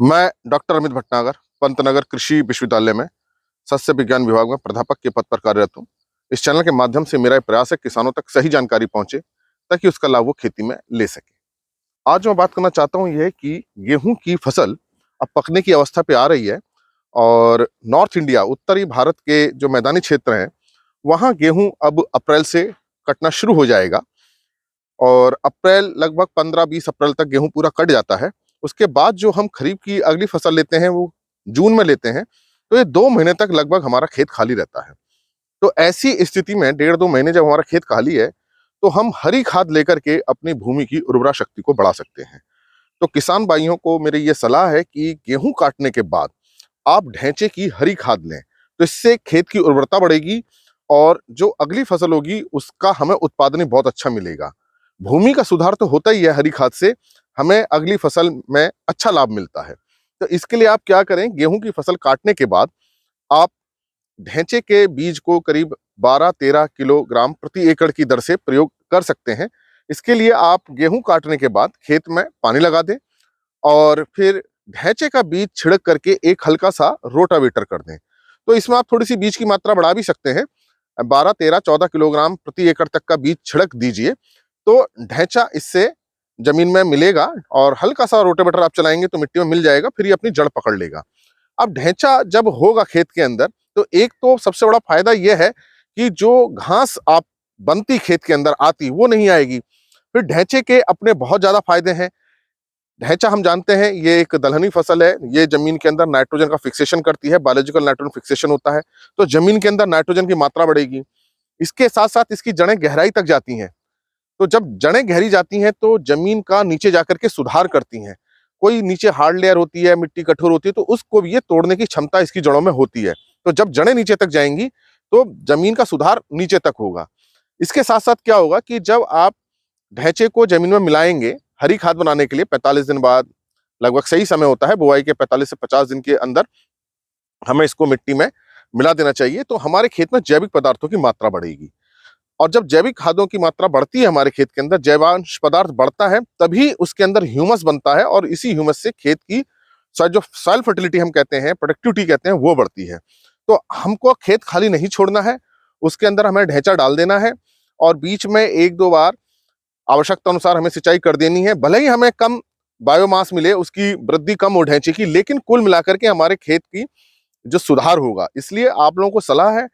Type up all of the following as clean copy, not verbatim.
मैं डॉक्टर अमित भटनागर पंतनगर कृषि विश्वविद्यालय में सस्य विज्ञान विभाग में प्राध्यापक के पद पर कार्यरत हूँ। इस चैनल के माध्यम से मेरा ये प्रयास है किसानों तक सही जानकारी पहुंचे ताकि उसका लाभ वो खेती में ले सके। आज जो मैं बात करना चाहता हूँ ये है कि गेहूं की फसल अब पकने की अवस्था पे आ रही है और नॉर्थ इंडिया उत्तरी भारत के जो मैदानी क्षेत्र हैं वहाँ गेहूं अब अप्रैल से कटना शुरू हो जाएगा और अप्रैल लगभग 15-20 अप्रैल तक गेहूं पूरा कट जाता है। उसके बाद जो हम खरीफ की अगली फसल लेते हैं वो जून में लेते हैं, तो ये 2 महीने तक लगभग हमारा खेत खाली रहता है। तो ऐसी स्थिति में 1.5-2 महीने जब हमारा खेत खाली है, तो हम हरी खाद लेकर के अपनी भूमि की उर्वरा शक्ति को बढ़ा सकते हैं। तो किसान भाइयों को मेरी ये सलाह है कि गेहूं काटने के बाद आप ढैंचे की हरी खाद लें, तो इससे खेत की उर्वरता बढ़ेगी और जो अगली फसल होगी उसका हमें उत्पादन ही बहुत अच्छा मिलेगा। भूमि का सुधार तो होता ही है हरी खाद से, हमें अगली फसल में अच्छा लाभ मिलता है। तो इसके लिए आप क्या करें, गेहूं की फसल काटने के बाद आप ढैंचे के बीज को करीब 12-13 किलोग्राम प्रति एकड़ की दर से प्रयोग कर सकते हैं। इसके लिए आप गेहूं काटने के बाद खेत में पानी लगा दें और फिर ढैंचे का बीज छिड़क करके एक हल्का सा रोटावेटर कर दें। तो इसमें आप थोड़ी सी बीज की मात्रा बढ़ा भी सकते हैं, 12-13-14 किलोग्राम प्रति एकड़ तक का बीज छिड़क दीजिए, तो ढैंचा इससे जमीन में मिलेगा और हल्का सा रोटावेटर आप चलाएंगे तो मिट्टी में मिल जाएगा, फिर ये अपनी जड़ पकड़ लेगा। अब ढैंचा जब होगा खेत के अंदर, तो एक तो सबसे बड़ा फायदा यह है कि जो घास आप बनती खेत के अंदर आती वो नहीं आएगी। फिर ढैंचे के अपने बहुत ज्यादा फायदे हैं। ढैंचा हम जानते हैं ये एक दलहनी फसल है, ये जमीन के अंदर नाइट्रोजन का फिक्सेशन करती है, बायोलॉजिकल नाइट्रोजन फिक्सेशन होता है, तो जमीन के अंदर नाइट्रोजन की मात्रा बढ़ेगी। इसके साथ साथ इसकी जड़ें गहराई तक जाती हैं, तो जब जड़ें गहरी जाती हैं तो जमीन का नीचे जाकर के सुधार करती हैं। कोई नीचे हार्ड लेयर होती है, मिट्टी कठोर होती है, तो उसको भी ये तोड़ने की क्षमता इसकी जड़ों में होती है। तो जब जड़ें नीचे तक जाएंगी तो जमीन का सुधार नीचे तक होगा। इसके साथ साथ क्या होगा कि जब आप ढैंचे को जमीन में मिलाएंगे हरी खाद बनाने के लिए 45 दिन बाद, लगभग सही समय होता है बुआई के 45 से 50 दिन के अंदर हमें इसको मिट्टी में मिला देना चाहिए, तो हमारे खेत में जैविक पदार्थों की मात्रा बढ़ेगी। और जब जैविक खादों की मात्रा बढ़ती है हमारे खेत के अंदर, जैवांश पदार्थ बढ़ता है, तभी उसके अंदर ह्यूमस बनता है और इसी ह्यूमस से खेत की जो सॉइल फर्टिलिटी हम कहते हैं, प्रोडक्टिविटी कहते हैं, वो बढ़ती है। तो हमको खेत खाली नहीं छोड़ना है, उसके अंदर हमें ढैंचा डाल देना है और बीच में 1-2 बार आवश्यकता अनुसार हमें सिंचाई कर देनी है। भले ही हमें कम बायोमास मिले, उसकी वृद्धि कम हो ढैंचे की, लेकिन कुल मिलाकर के हमारे खेत की जो सुधार होगा। इसलिए आप लोगों को सलाह है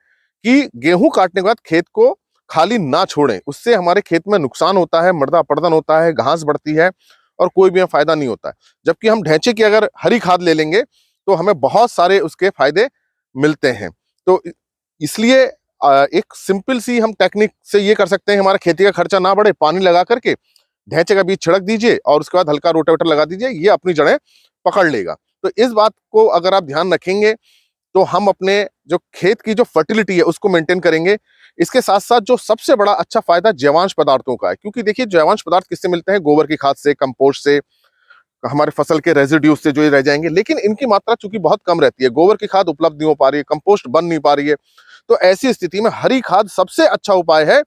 कि गेहूं काटने के बाद खेत को खाली ना छोड़ें, उससे हमारे खेत में नुकसान होता है, मृदा अपरदन होता है, घास बढ़ती है और कोई भी फायदा नहीं होता है। जबकि हम ढैंचे की अगर हरी खाद ले लेंगे तो हमें बहुत सारे उसके फायदे मिलते हैं। तो इसलिए एक सिंपल सी हम टेक्निक से ये कर सकते हैं, हमारा खेती का खर्चा ना बढ़े, पानी लगा करके ढैंचे का बीज छिड़क दीजिए और उसके बाद हल्का रोटावेटर लगा दीजिए, ये अपनी जड़ें पकड़ लेगा। तो इस बात को अगर आप ध्यान रखेंगे तो हम अपने जो खेत की जो फर्टिलिटी है उसको मेंटेन करेंगे। इसके साथ साथ जो सबसे बड़ा अच्छा फायदा जैवांश पदार्थों का है, क्योंकि देखिए जैवांश पदार्थ किससे मिलते हैं, गोबर की खाद से, कंपोस्ट से, हमारे फसल के रेजिड्यूज से जो ये रह जाएंगे, लेकिन इनकी मात्रा चूंकि बहुत कम रहती है, गोबर की खाद उपलब्ध नहीं हो पा रही है, कंपोस्ट बन नहीं पा रही है, तो ऐसी स्थिति में हरी खाद सबसे अच्छा उपाय है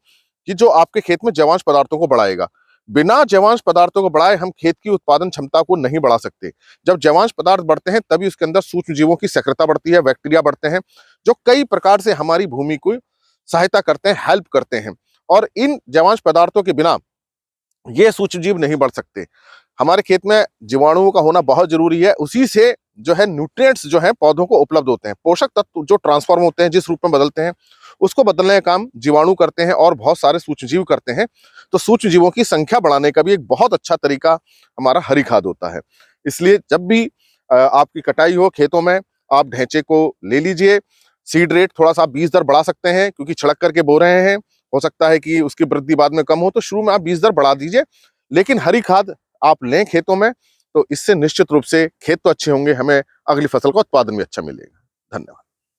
कि जो आपके खेत में जैवांश पदार्थों को बढ़ाएगा। बिना जैवांश पदार्थों को बढ़ाए हम खेत की उत्पादन क्षमता को नहीं बढ़ा सकते। जब जैवांश पदार्थ बढ़ते हैं तभी उसके अंदर सूक्ष्म जीवों की सक्रियता बढ़ती है, बैक्टीरिया बढ़ते हैं, जो कई प्रकार से हमारी भूमि को सहायता करते हैं, हेल्प करते हैं। और इन जैवांश पदार्थों के बिना ये सूक्ष्म जीव नहीं बढ़ सकते। हमारे खेत में जीवाणुओं का होना बहुत जरूरी है, उसी से जो है न्यूट्रिएंट्स जो है पौधों को उपलब्ध होते हैं, पोषक तत्व जो ट्रांसफॉर्म होते हैं, जिस रूप में बदलते हैं, उसको बदलने का काम जीवाणु करते हैं और बहुत सारे सूक्ष्म जीव करते हैं। तो सूक्ष्म जीवों की संख्या बढ़ाने का भी एक बहुत अच्छा तरीका हमारा हरी खाद होता है। इसलिए जब भी आपकी कटाई हो खेतों में, आप ढैंचे को ले लीजिए। सीड रेट थोड़ा सा बीज दर बढ़ा सकते हैं, क्योंकि छिड़क करके बो रहे हैं, हो सकता है कि उसकी वृद्धि बाद में कम हो, तो शुरू में आप बीज दर बढ़ा दीजिए, लेकिन हरी खाद आप लें खेतों में, तो इससे निश्चित रूप से खेत तो अच्छे होंगे, हमें अगली फसल का उत्पादन भी अच्छा मिलेगा। धन्यवाद।